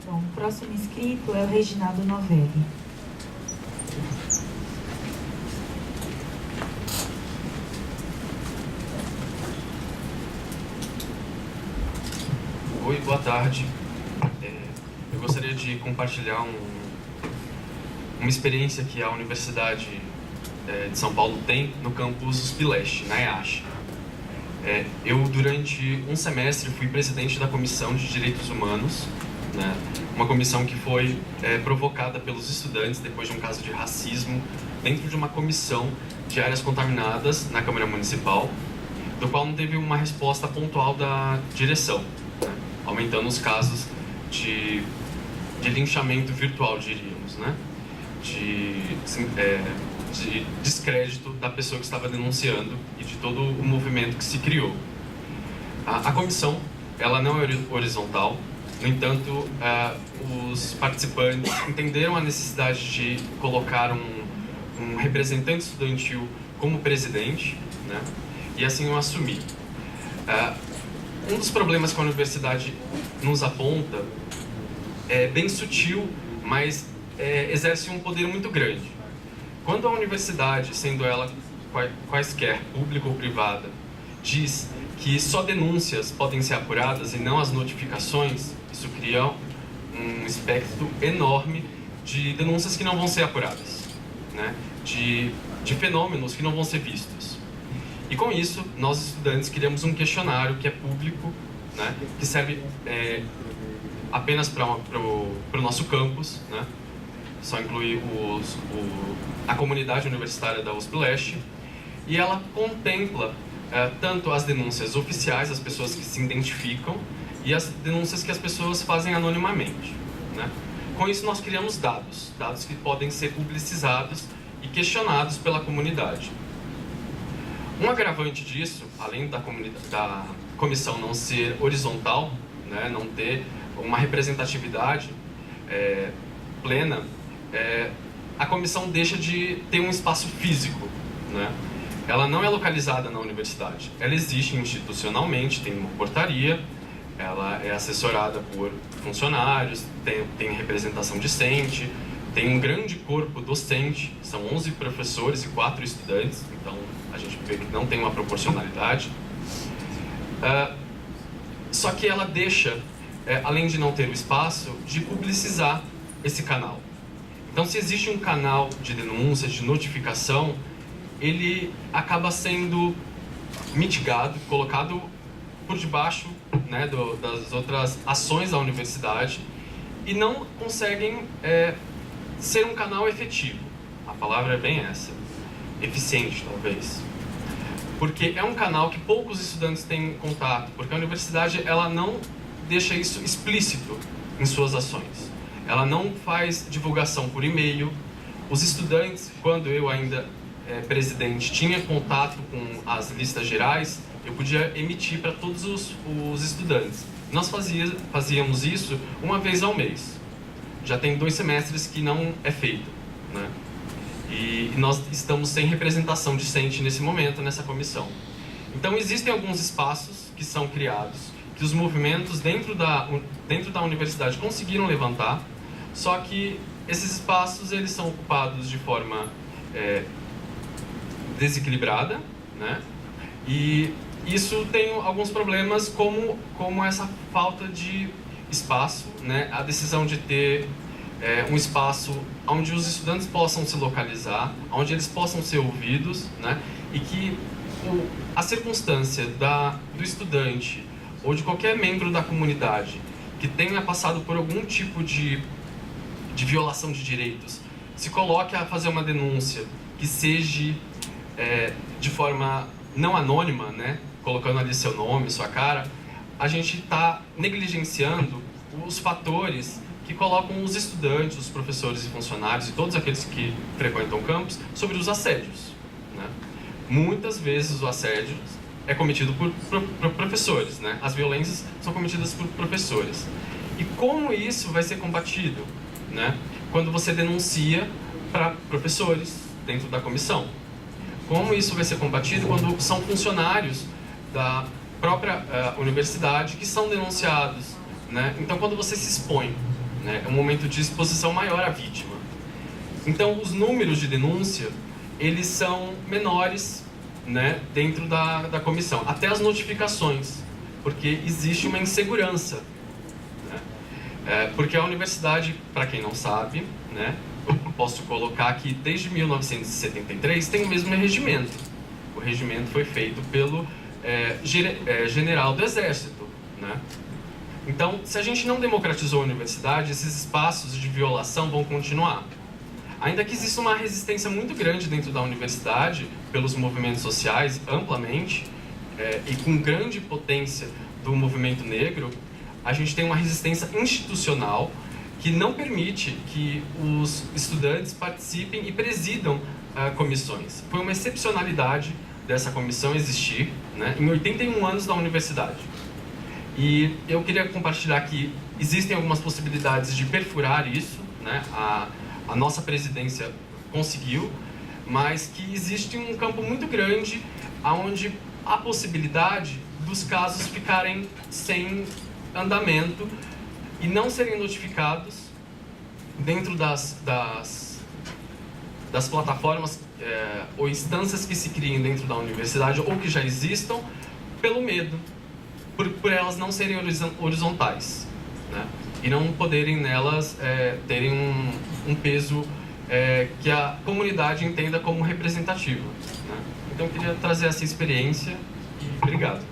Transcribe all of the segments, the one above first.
Bom, o próximo inscrito é o Reginaldo Novelli. Oi, boa tarde. Eu gostaria de compartilhar uma experiência que a Universidade de São Paulo tem no campus USP Leste, na EASH. Eu, durante um semestre, fui presidente da Comissão de Direitos Humanos, né? Uma comissão que foi provocada pelos estudantes depois de um caso de racismo dentro de uma comissão de áreas contaminadas na Câmara Municipal, do qual não teve uma resposta pontual da direção, né? Aumentando os casos de linchamento virtual, diríamos, né? De descrédito da pessoa que estava denunciando e de todo o movimento que se criou. A comissão, ela não é horizontal, no entanto, os participantes entenderam a necessidade de colocar um representante estudantil como presidente, né? E assim eu assumi. Um dos problemas que a universidade nos aponta é bem sutil, mas exerce um poder muito grande. Quando a universidade, sendo ela quaisquer, pública ou privada, diz que só denúncias podem ser apuradas e não as notificações, isso cria um espectro enorme de denúncias que não vão ser apuradas, né? De fenômenos que não vão ser vistos. E com isso, nós estudantes criamos um questionário que é público, né? Que serve apenas para o nosso campus, né? Só inclui a comunidade universitária da USP Leste, e ela contempla tanto as denúncias oficiais das pessoas que se identificam e as denúncias que as pessoas fazem anonimamente, né? Com isso nós criamos dados que podem ser publicizados e questionados pela comunidade. Um agravante disso, além da comissão não ser horizontal, né, não ter uma representatividade plena, a comissão deixa de ter um espaço físico, né? Ela não é localizada na universidade. Ela existe institucionalmente, tem uma portaria, ela é assessorada por funcionários, tem representação discente, tem um grande corpo docente, são 11 professores e 4 estudantes, então a gente vê que não tem uma proporcionalidade. Só que ela deixa, além de não ter o espaço, de publicizar esse canal. Então, se existe um canal de denúncia, de notificação, ele acaba sendo mitigado, colocado por debaixo, né, das outras ações da universidade, e não conseguem ser um canal efetivo. A palavra é bem essa, eficiente talvez. Porque é um canal que poucos estudantes têm contato, porque a universidade ela não deixa isso explícito em suas ações. Ela não faz divulgação por e-mail. Os estudantes, quando eu ainda presidente, tinha contato com as listas gerais, eu podia emitir para todos os estudantes. Nós fazíamos isso uma vez ao mês. Já tem 2 semestres que não é feito, né? E nós estamos sem representação discente nesse momento, nessa comissão. Então existem alguns espaços que são criados, que os movimentos dentro da universidade conseguiram levantar, só que esses espaços eles são ocupados de forma desequilibrada, né? E isso tem alguns problemas, como essa falta de espaço, né? A decisão de ter um espaço onde os estudantes possam se localizar, onde eles possam ser ouvidos, né? E que a circunstância do estudante ou de qualquer membro da comunidade que tenha passado por algum tipo de violação de direitos se coloque a fazer uma denúncia que seja de forma não anônima, né? Colocando ali seu nome, sua cara, a gente está negligenciando os fatores que colocam os estudantes, os professores e funcionários e todos aqueles que frequentam o campus sobre os assédios, né? Muitas vezes o assédio é cometido por professores, né? As violências são cometidas por professores. E como isso vai ser combatido, né? Quando você denuncia para professores dentro da comissão. Como isso vai ser combatido quando são funcionários da própria universidade que são denunciados, né? Então, quando você se expõe, né, é um momento de exposição maior à vítima. Então, os números de denúncia, eles são menores, né, dentro da comissão, até as notificações, porque existe uma insegurança, né? Porque a universidade, para quem não sabe, né, eu posso colocar que desde 1973 tem o mesmo regimento. O regimento foi feito pelo general do Exército, né? Então, se a gente não democratizou a universidade, esses espaços de violação vão continuar. Ainda que exista uma resistência muito grande dentro da universidade, pelos movimentos sociais, amplamente, e com grande potência do movimento negro, a gente tem uma resistência institucional que não permite que os estudantes participem e presidam comissões. Foi uma excepcionalidade dessa comissão existir, né, em 81 anos da universidade. E eu queria compartilhar que existem algumas possibilidades de perfurar isso, né? A nossa presidência conseguiu, mas que existe um campo muito grande onde há possibilidade dos casos ficarem sem andamento e não serem notificados dentro das plataformas ou instâncias que se criem dentro da universidade ou que já existam, pelo medo, por elas não serem horizontais, né? E não poderem nelas terem um peso que a comunidade entenda como representativo, né? Então eu queria trazer essa experiência e obrigado.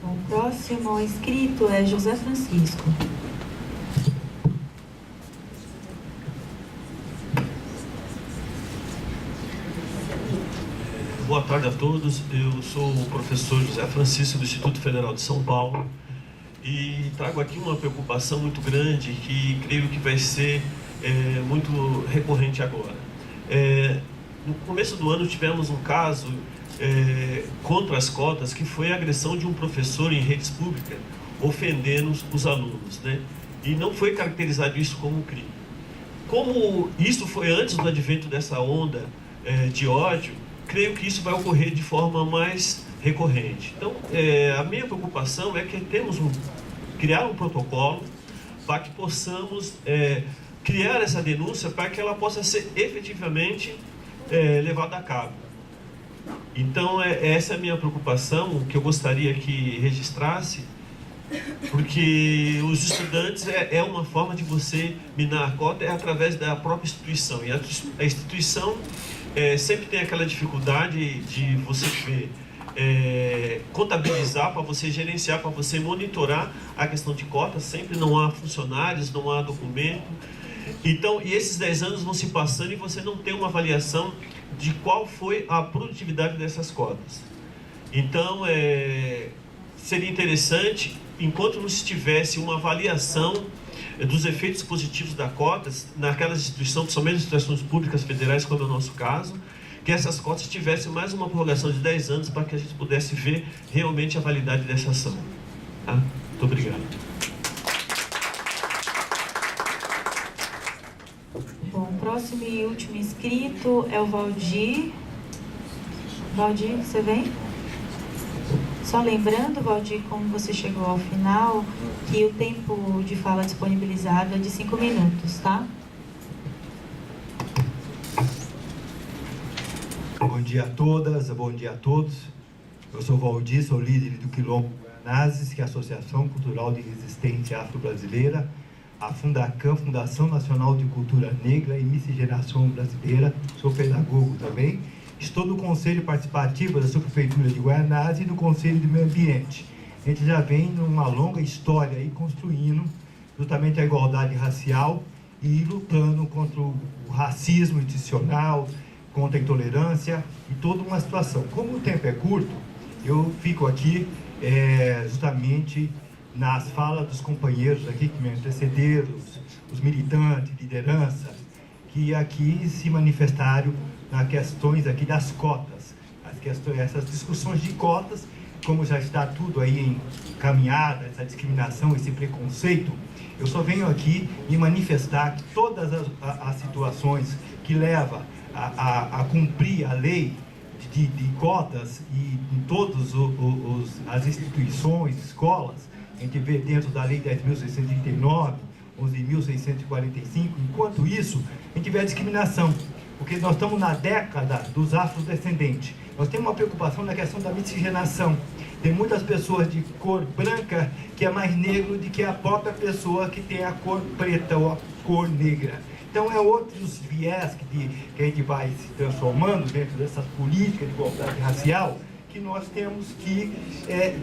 O próximo inscrito é José Francisco. Boa tarde a todos, eu sou o professor José Francisco do Instituto Federal de São Paulo e trago aqui uma preocupação muito grande que creio que vai ser muito recorrente agora. No começo do ano tivemos um caso contra as cotas, que foi a agressão de um professor em redes públicas, ofendendo os alunos, né? E não foi caracterizado isso como crime. Como isso foi antes do advento dessa onda de ódio, creio que isso vai ocorrer de forma mais recorrente. Então, a minha preocupação é que criar um protocolo para que possamos criar essa denúncia para que ela possa ser efetivamente levada a cabo. Então, essa é a minha preocupação, que eu gostaria que registrasse, porque os estudantes é uma forma de você minar a cota, através da própria instituição. E a instituição sempre tem aquela dificuldade de você contabilizar, para você gerenciar, para você monitorar a questão de cotas. Sempre não há funcionários, não há documento. Então, e esses 10 anos vão se passando e você não tem uma avaliação de qual foi a produtividade dessas cotas. Então, seria interessante, enquanto não se tivesse uma avaliação dos efeitos positivos das cotas naquelas instituições, principalmente instituições públicas federais, como é o nosso caso, que essas cotas tivessem mais uma prorrogação de 10 anos para que a gente pudesse ver realmente a validade dessa ação. Tá? Muito obrigado. Bom, o próximo e último inscrito é o Valdir. Valdir, você vem? Só lembrando, Valdir, como você chegou ao final, que o tempo de fala disponibilizado é de 5 minutos, tá? Bom dia a todas, bom dia a todos. Eu sou Valdir, sou líder do Quilombo Guaianazes, que é a Associação Cultural de Resistência Afro-Brasileira, a Fundacam, Fundação Nacional de Cultura Negra e Miscigenação Brasileira. Sou pedagogo também. Estou no Conselho Participativo da Subprefeitura de Guaianazes e no Conselho de Meio Ambiente. A gente já vem numa longa história aí construindo justamente a igualdade racial e lutando contra o racismo institucional, contra a intolerância e toda uma situação. Como o tempo é curto, eu fico aqui justamente nas falas dos companheiros aqui que me antecederam, os militantes, lideranças, que aqui se manifestaram nas questões aqui das cotas. Essas discussões de cotas como já está tudo aí encaminhado, essa discriminação, esse preconceito, eu só venho aqui me manifestar que todas as situações que levam a cumprir a lei de cotas e em todas as instituições, escolas, a gente vê dentro da lei 10.639, 11.645, enquanto isso, a gente vê a discriminação, porque nós estamos na década dos afrodescendentes. Nós temos uma preocupação na questão da miscigenação. Tem muitas pessoas de cor branca que é mais negro do que a própria pessoa que tem a cor preta ou a cor negra. Então, é outros viés que a gente vai se transformando dentro dessas políticas de igualdade racial, que nós temos que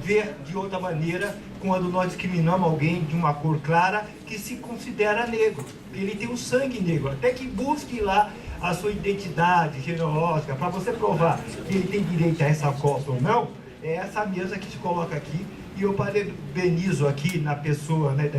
ver de outra maneira quando nós discriminamos alguém de uma cor clara que se considera negro. Ele tem o sangue negro, até que busque lá a sua identidade genealógica, para você provar que ele tem direito a essa cota ou não, é essa mesa que se coloca aqui. E eu parabenizo aqui na pessoa, né, da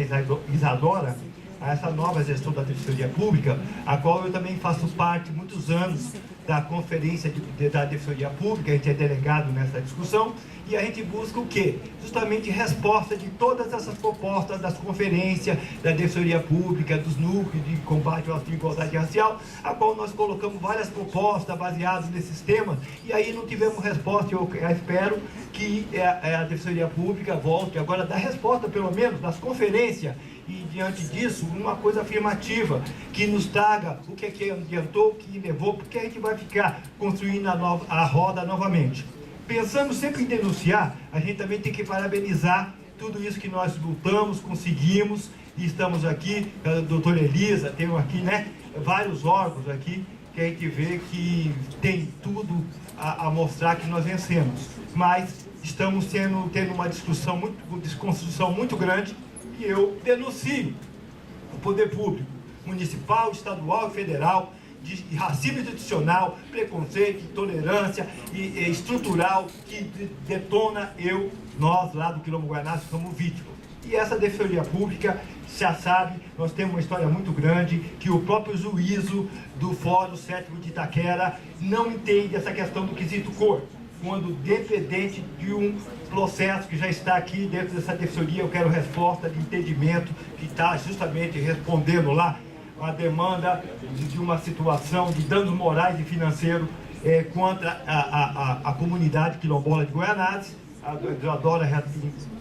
Isadora, a essa nova gestão da Defensoria Pública, a qual eu também faço parte muitos anos da Conferência da Defensoria Pública. A gente é delegado nessa discussão e a gente busca o quê? Justamente resposta de todas essas propostas das conferências da Defensoria Pública, dos núcleos de combate à desigualdade racial, a qual nós colocamos várias propostas baseadas nesses temas e aí não tivemos resposta. Eu espero que a Defensoria Pública volte agora a dar resposta, pelo menos, das conferências, e diante disso, uma coisa afirmativa, que nos traga o que adiantou, o que levou, porque a gente vai ficar construindo a roda novamente. Pensando sempre em denunciar, a gente também tem que parabenizar tudo isso que nós lutamos, conseguimos, e estamos aqui, a doutora Elisa, temos aqui, né, vários órgãos aqui, que a gente vê que tem tudo a mostrar que nós vencemos. Mas estamos tendo uma desconstrução muito grande, e eu denuncio o poder público, municipal, estadual e federal, de racismo institucional, preconceito, intolerância e estrutural que detona nós lá do Quilombo Guaianazes como vítimas. E essa Defensoria Pública, já sabe, nós temos uma história muito grande, que o próprio juízo do Fórum 7º de Itaquera não entende essa questão do quesito cor, quando dependente de um processo que já está aqui dentro dessa defensoria. Eu quero resposta de entendimento, que está justamente respondendo lá a demanda de uma situação de danos morais e financeiros contra a comunidade quilombola de Guaianazes. Eu adoro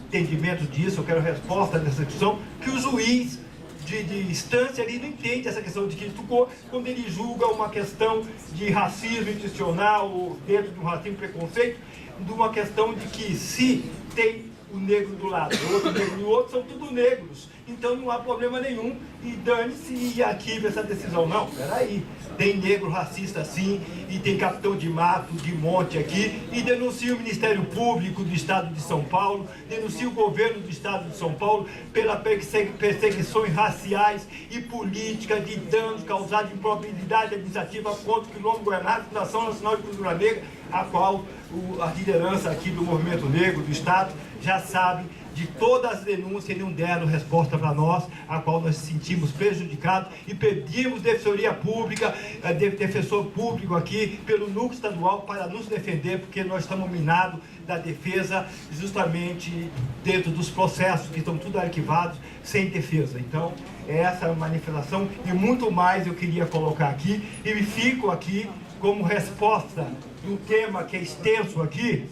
entendimento disso, eu quero resposta dessa questão, que o juiz de instância ali não entende essa questão de quesito cor, quando ele julga uma questão de racismo institucional, ou dentro de um racismo preconceito, de uma questão de que se tem o negro do lado, o outro negro e o outro são tudo negros, então não há problema nenhum, e dane-se e arquive essa decisão. Não, peraí, tem negro racista sim, e tem capitão de mato, de monte aqui, e denuncia o Ministério Público do Estado de São Paulo, denuncia o governo do Estado de São Paulo pela perseguições raciais e políticas de danos causados de improbidade administrativa contra o Quilombo Guaianazes, Fundação Nacional de Cultura Negra, a qual a liderança aqui do Movimento Negro do Estado já sabe de todas as denúncias e não deram resposta para nós, a qual nós nos sentimos prejudicados e pedimos Defensoria Pública, defensor público aqui, pelo núcleo estadual, para nos defender, porque nós estamos minados da defesa justamente dentro dos processos que estão tudo arquivados, sem defesa. Então, essa manifestação e muito mais eu queria colocar aqui, e fico aqui como resposta do tema que é extenso aqui,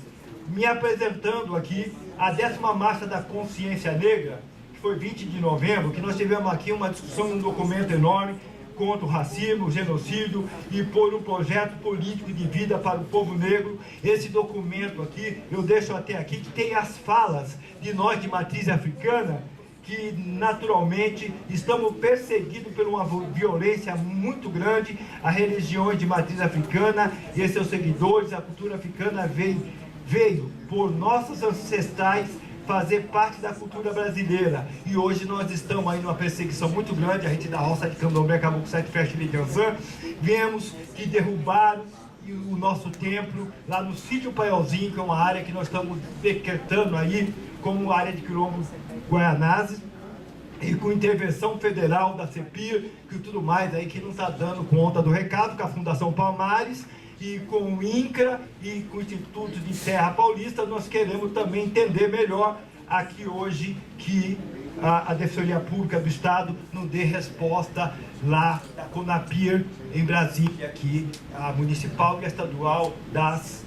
me apresentando aqui a 10ª Marcha da Consciência Negra, que foi 20 de novembro, que nós tivemos aqui uma discussão, um documento enorme contra o racismo, o genocídio e por um projeto político de vida para o povo negro. Esse documento aqui, eu deixo até aqui, que tem as falas de nós de matriz africana, que naturalmente estamos perseguidos por uma violência muito grande. As religiões de matriz africana e seus seguidores, a cultura africana veio por nossos ancestrais fazer parte da cultura brasileira, e hoje nós estamos aí numa perseguição muito grande. A gente da roça de Candomblé, acabou com 7 festas de Ançã, vemos que derrubaram o nosso templo lá no sítio Paiolzinho, que é uma área que nós estamos decretando aí como área de Quilombo Guaianazes, e com intervenção federal da CEPIR, que tudo mais aí que não está dando conta do recado, com a Fundação Palmares, e com o INCRA e com o Instituto de Terra Paulista, nós queremos também entender melhor aqui hoje que a Defensoria Pública do Estado não dê resposta lá da CONAPIR em Brasília, aqui a municipal e a estadual, das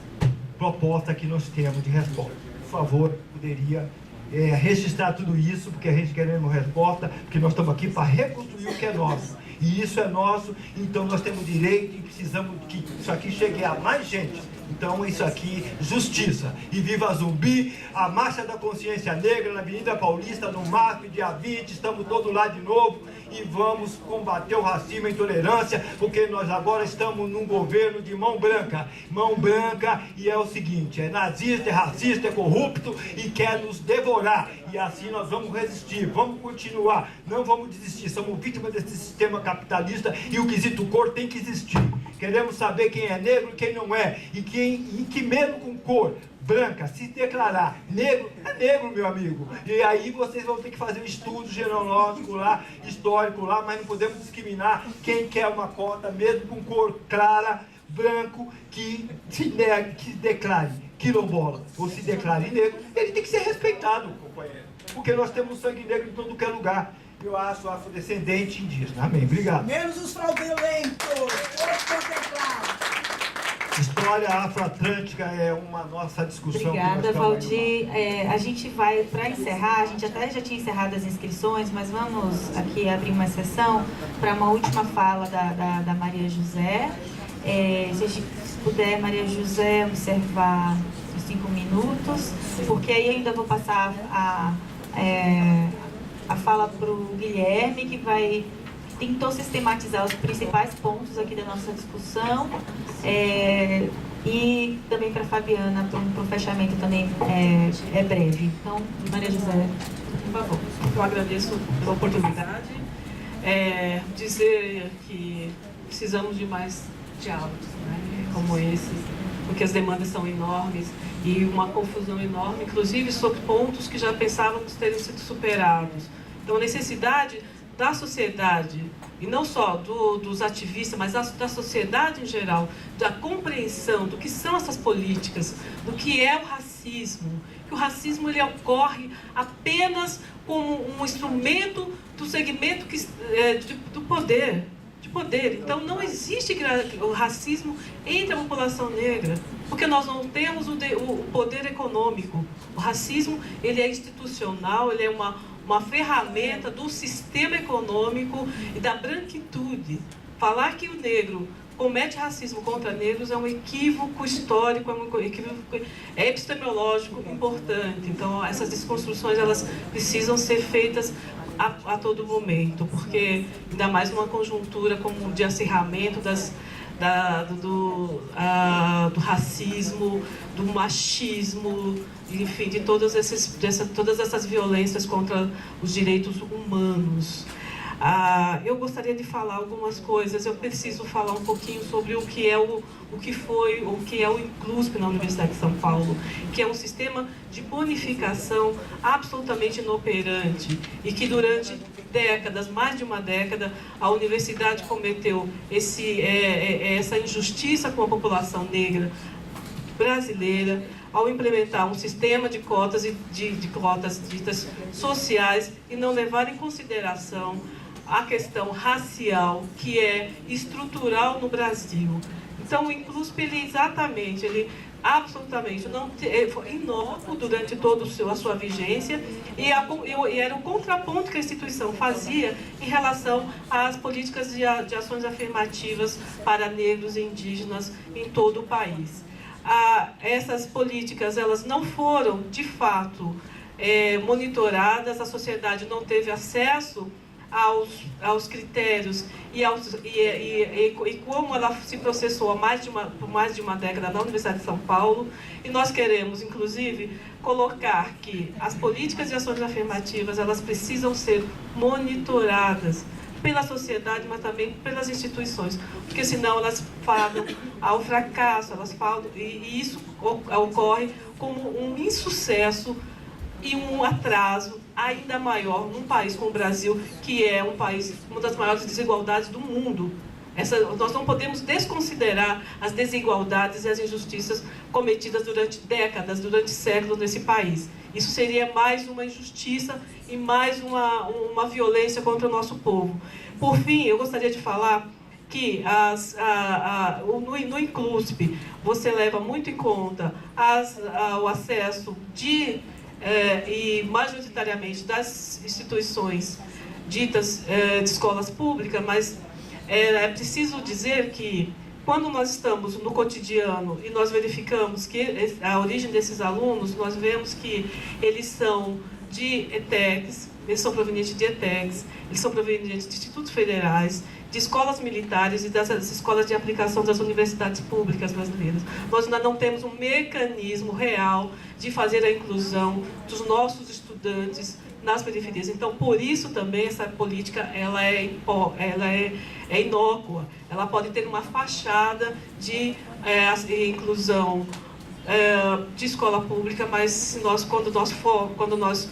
propostas que nós temos de resposta. Por favor, poderia registrar tudo isso, porque a gente queremos resposta, porque nós estamos aqui para reconstruir o que é nosso. E isso é nosso, então nós temos direito e precisamos que isso aqui chegue a mais gente. Então isso aqui, justiça. E viva Zumbi, a Marcha da Consciência Negra na Avenida Paulista, no MASP, dia 20, estamos todos lá de novo e vamos combater o racismo e a intolerância, porque nós agora estamos num governo de mão branca, e é o seguinte, é nazista, é racista, é corrupto e quer nos devorar. E assim nós vamos resistir, vamos continuar, não vamos desistir, somos vítimas desse sistema capitalista e o quesito cor tem que existir. Queremos saber quem é negro e quem não é, e que mesmo com cor branca, se declarar negro, é negro, meu amigo. E aí vocês vão ter que fazer um estudo genealógico lá, histórico lá, mas não podemos discriminar quem quer uma cota, mesmo com cor clara, branco, que se declare quilombola ou se declare negro, ele tem que ser respeitado, companheiro. Porque nós temos sangue negro em todo que é lugar. Eu acho afrodescendente indígena. Amém. Obrigado. Menos os fraudulentos. Todos contemplados. História afroatlântica é uma nossa discussão. Obrigada, Valdir. A gente vai, para encerrar, a gente até já tinha encerrado as inscrições, mas vamos aqui abrir uma sessão para uma última fala da Maria José. Se puder, Maria José, observar os 5 minutos, porque aí ainda vou passar a fala para o Guilherme, que tentou sistematizar os principais pontos aqui da nossa discussão, e também para a Fabiana, para o fechamento também é breve. Então, Maria José, por favor. Eu agradeço pela oportunidade. Dizer que precisamos de mais diálogos, né, como esse, porque as demandas são enormes e uma confusão enorme, inclusive sobre pontos que já pensávamos terem sido superados. Então, a necessidade da sociedade, e não só dos ativistas, mas da sociedade em geral, da compreensão do que são essas políticas, do que é o racismo, que o racismo ele ocorre apenas como um instrumento do segmento do poder. Então, não existe o racismo entre a população negra, porque nós não temos o poder econômico. O racismo ele é institucional, ele é uma ferramenta do sistema econômico e da branquitude. Falar que o negro comete racismo contra negros é um equívoco histórico, é um equívoco epistemológico importante. Então, essas desconstruções elas precisam ser feitas a todo momento, porque ainda mais numa conjuntura como de acirramento do racismo, do machismo, enfim, de todas essas violências contra os direitos humanos. Eu gostaria de falar algumas coisas. Eu preciso falar um pouquinho sobre o que é o Inclusp na Universidade de São Paulo, que é um sistema de bonificação absolutamente inoperante e que durante décadas, mais de uma década, a universidade cometeu essa injustiça com a população negra brasileira ao implementar um sistema de cotas de cotas ditas sociais e não levar em consideração a questão racial, que é estrutural no Brasil. Então, o Inclusp, ele absolutamente foi inócuo durante toda a sua vigência e era o contraponto que a instituição fazia em relação às políticas de ações afirmativas para negros e indígenas em todo o país. Essas políticas elas não foram, de fato, monitoradas, a sociedade não teve acesso aos critérios e como ela se processou por mais de uma década na Universidade de São Paulo. E nós queremos, inclusive, colocar que as políticas de ações afirmativas elas precisam ser monitoradas pela sociedade, mas também pelas instituições, porque senão elas fadam ao fracasso, e isso ocorre como um insucesso e um atraso ainda maior num país como o Brasil, que é um país com uma das maiores desigualdades do mundo. Nós não podemos desconsiderar as desigualdades e as injustiças cometidas durante décadas, durante séculos nesse país. Isso seria mais uma injustiça e mais uma violência contra o nosso povo. Por fim, eu gostaria de falar que no Inclusp você leva muito em conta o acesso e majoritariamente das instituições ditas de escolas públicas, mas é preciso dizer que quando nós estamos no cotidiano e nós verificamos que a origem desses alunos, nós vemos que eles são de ETECs, eles são provenientes de ETECs, eles são provenientes de institutos federais, de escolas militares e das escolas de aplicação das universidades públicas brasileiras. Nós ainda não temos um mecanismo real de fazer a inclusão dos nossos estudantes nas periferias. Então, por isso também essa política ela é inócua. Ela pode ter uma fachada de inclusão de escola pública, mas quando nós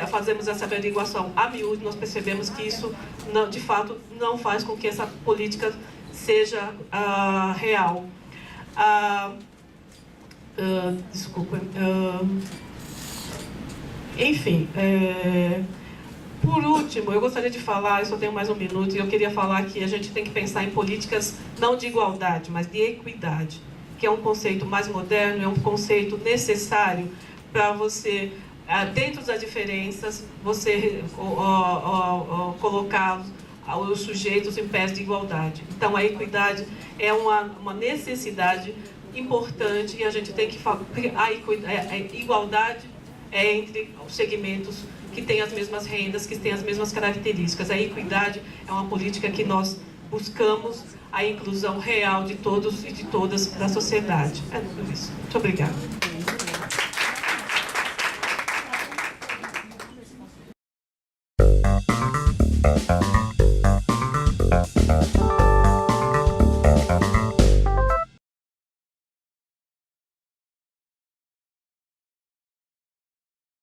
fazemos essa averiguação a miúdo, nós percebemos que isso, de fato, não faz com que essa política seja real. Enfim, por último, eu gostaria de falar, eu só tenho mais um minuto, e eu queria falar que a gente tem que pensar em políticas não de igualdade, mas de equidade, que é um conceito mais moderno, é um conceito necessário para você, dentro das diferenças, você colocar os sujeitos em pés de igualdade. Então, a equidade é uma necessidade importante e a gente tem que falar. A igualdade é entre os segmentos que têm as mesmas rendas, que têm as mesmas características. A equidade é uma política que nós buscamos a inclusão real de todos e de todas da sociedade. É tudo isso. Muito obrigada.